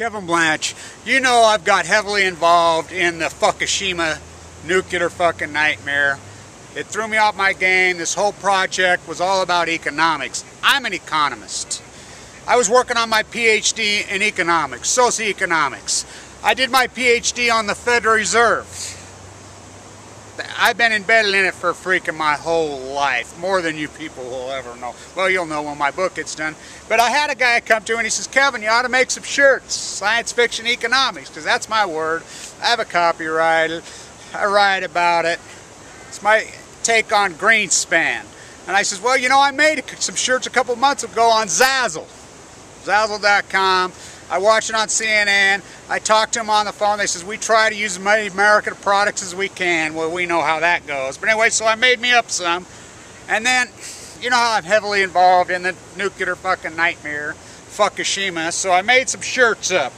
Kevin Blanche, you know I've got heavily involved in the Fukushima nuclear fucking nightmare. It threw me off my game. This whole project was all about economics. I'm an economist. I was working on my PhD in economics, socioeconomics. I did my PhD on the Federal Reserve. I've been embedded in it for freaking my whole life, more than you people will ever know. Well, you'll know when my book gets done. But I had a guy come to and he says, Kevin, you ought to make some shirts, science fiction economics, because that's my word. I have a copyright. I write about it. It's my take on Greenspan. And I says, well, you know, I made some shirts a couple months ago on Zazzle, Zazzle.com. I watched it on CNN. I talked to them on the phone. They says, we try to use as many American products as we can. Well, we know how that goes. But anyway, so I made me up some. And then, you know how I'm heavily involved in the nuclear fucking nightmare, Fukushima. So I made some shirts up.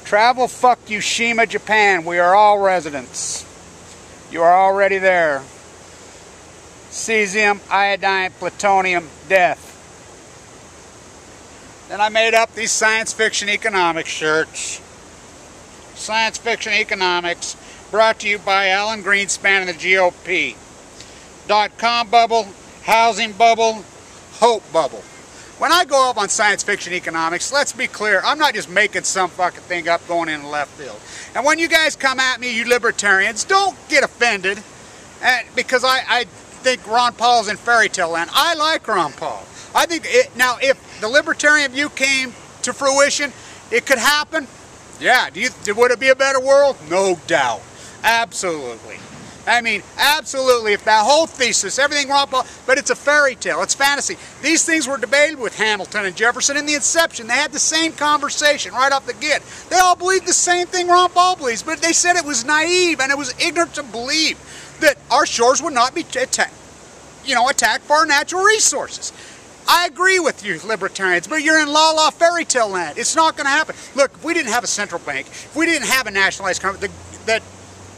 Travel Fukushima, Japan. We are all residents. You are already there. Cesium, iodine, plutonium, death. Then I made up these science fiction economics shirts. Science fiction economics, brought to you by Alan Greenspan and the GOP. .com bubble, housing bubble, hope bubble. When I go up on science fiction economics, let's be clear, I'm not just making some fucking thing up going in the left field. And when you guys come at me, you libertarians, don't get offended, because I think Ron Paul's in fairy tale land. I like Ron Paul. I think now if the libertarian view came to fruition, it could happen. Yeah, would it be a better world? No doubt. Absolutely. I mean, absolutely. If that whole thesis, everything Ron Paul, but it's a fairy tale, it's fantasy. These things were debated with Hamilton and Jefferson in the inception. They had the same conversation right off the get. They all believed the same thing Ron Paul believes, but they said it was naive and it was ignorant to believe that our shores would not be attacked for our natural resources. I agree with you, libertarians, but you're in la-la fairy tale land. It's not going to happen. Look, if we didn't have a central bank, if we didn't have a nationalized company that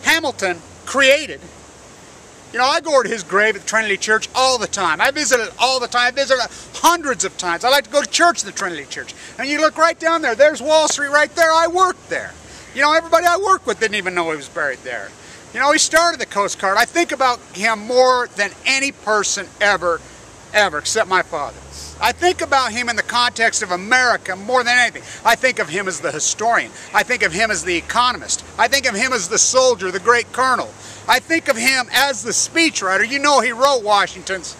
Hamilton created, you know, I go to his grave at Trinity Church all the time. I visit it all the time. I visit it hundreds of times. I like to go to church at the Trinity Church. And you look right down there. There's Wall Street right there. I worked there. You know, everybody I worked with didn't even know he was buried there. You know, he started the Coast Guard. I think about him more than any person ever, except my father. I think about him in the context of America more than anything. I think of him as the historian. I think of him as the economist. I think of him as the soldier, the great colonel. I think of him as the speechwriter. You know, he wrote Washington's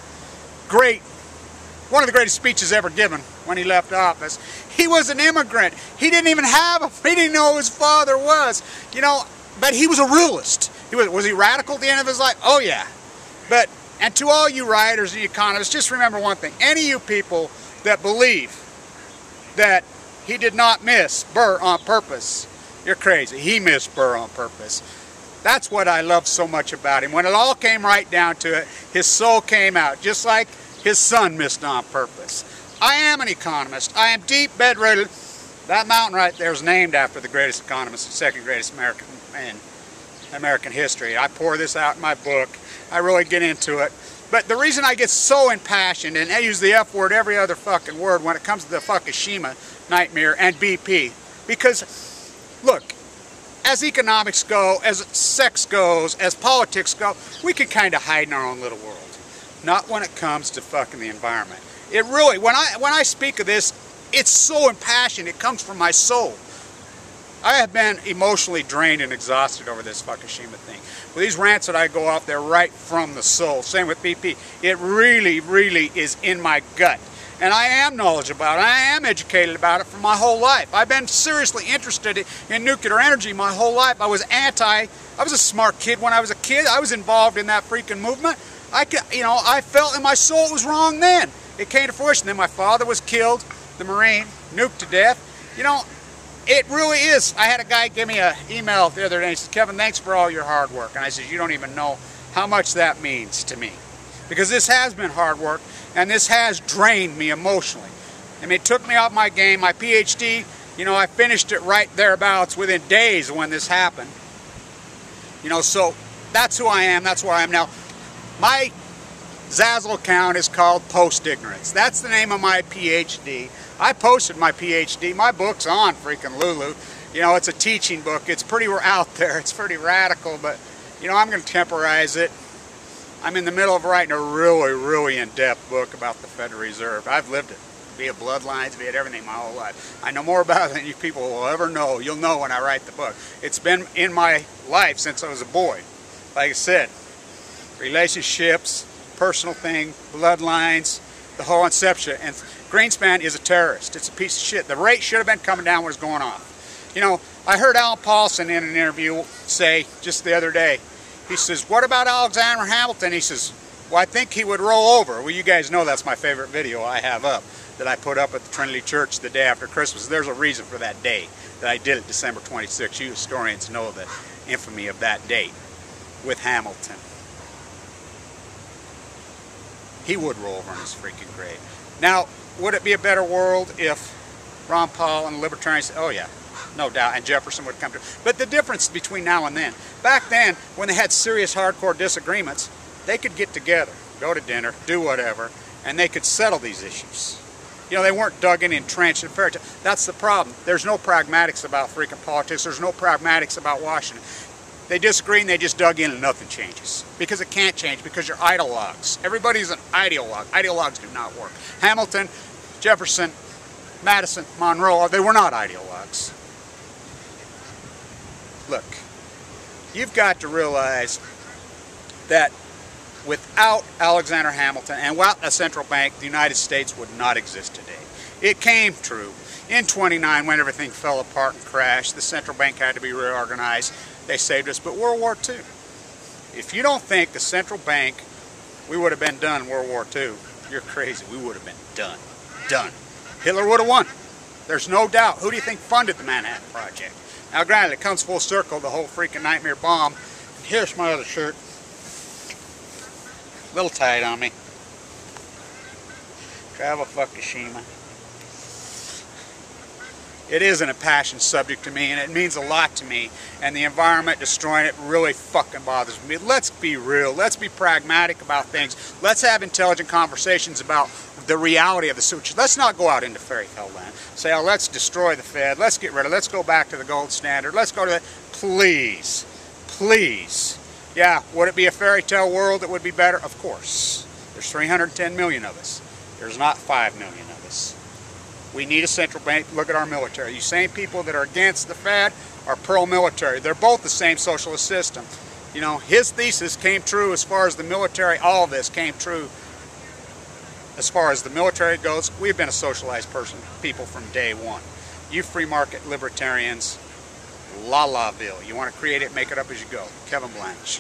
one of the greatest speeches ever given when he left office. He was an immigrant. He didn't even he didn't know who his father was. You know, but he was a realist. Was he radical at the end of his life? Oh yeah. And to all you writers and economists, just remember one thing. Any of you people that believe that he did not miss Burr on purpose, you're crazy. He missed Burr on purpose. That's what I love so much about him. When it all came right down to it, his soul came out, just like his son missed on purpose. I am an economist. I am deep bedridden. That mountain right there is named after the greatest economist, the second greatest American man in American history. I pour this out in my book. I really get into it. But the reason I get so impassioned, and I use the F word every other fucking word when it comes to the Fukushima nightmare and BP, because, look, as economics go, as sex goes, as politics go, we can kind of hide in our own little world. Not when it comes to fucking the environment. It really, when I speak of this, it's so impassioned, it comes from my soul. I have been emotionally drained and exhausted over this Fukushima thing. With these rants that I go off, they're right from the soul. Same with BP. It really, really is in my gut. And I am knowledgeable about it. I am educated about it for my whole life. I've been seriously interested in nuclear energy my whole life. I was a smart kid when I was a kid. I was involved in that freaking movement. I felt in my soul it was wrong then. It came to fruition. Then my father was killed, the Marine, nuked to death. You know, it really is. I had a guy give me an email the other day. He said, Kevin, thanks for all your hard work. And I said, you don't even know how much that means to me. Because this has been hard work, and this has drained me emotionally. I mean, it took me off my game. My PhD, you know, I finished it right thereabouts within days when this happened. You know, so that's who I am. That's where I am now. My Zazzle account is called Post Ignorance. That's the name of my PhD. I posted my PhD. My book's on freaking Lulu. You know, it's a teaching book. It's pretty out there. It's pretty radical, but, you know, I'm going to temporize it. I'm in the middle of writing a really in-depth book about the Federal Reserve. I've lived it, via bloodlines, via everything my whole life. I know more about it than you people will ever know. You'll know when I write the book. It's been in my life since I was a boy. Like I said, relationships, personal thing, bloodlines, the whole inception. And Greenspan is a terrorist. It's a piece of shit. The rate should have been coming down when it was going off. You know, I heard Alan Paulson in an interview say just the other day, he says, what about Alexander Hamilton? He says, well, I think he would roll over. Well, you guys know that's my favorite video I have up, that I put up at the Trinity Church the day after Christmas. There's a reason for that day, that I did it December 26th. You historians know the infamy of that date with Hamilton. He would roll over in his freaking grave. Now, would it be a better world if Ron Paul and the libertarians said, oh yeah, no doubt, and Jefferson would come to. But the difference between now and then, back then, when they had serious hardcore disagreements, they could get together, go to dinner, do whatever, and they could settle these issues. You know, they weren't dug in, entrenched in fairy tale. That's the problem. There's no pragmatics about freaking politics. There's no pragmatics about Washington. They disagree and they just dug in and nothing changes. Because it can't change, because you're ideologues. Everybody's an ideologue. Ideologues do not work. Hamilton, Jefferson, Madison, Monroe, they were not ideologues. Look, you've got to realize that without Alexander Hamilton and without a central bank, the United States would not exist today. It came true. In 29, when everything fell apart and crashed, the central bank had to be reorganized. They saved us. But World War II, if you don't think the central bank, we would have been done in World War II, you're crazy. We would have been done. Done. Hitler would have won. There's no doubt. Who do you think funded the Manhattan Project? Now granted, it comes full circle, the whole freaking nightmare bomb. Here's my other shirt. A little tight on me. Travel fuckushima. It is an impassioned subject to me, and it means a lot to me, and the environment destroying it really fucking bothers me. Let's be real. Let's be pragmatic about things. Let's have intelligent conversations about the reality of the situation. Let's not go out into fairy tale land. Say, oh, let's destroy the Fed. Let's get rid of it. Let's go back to the gold standard. Let's go to that. Please. Please. Yeah, would it be a fairy tale world that would be better? Of course. There's 310 million of us. There's not 5 million of us. We need a central bank. Look at our military. You same people that are against the Fed are pro-military. They're both the same socialist system. You know, his thesis came true as far as the military. All of this came true as far as the military goes. We've been a socialized people from day one. You free market libertarians, la-la-ville. You want to create it, make it up as you go. Kevin Blanche.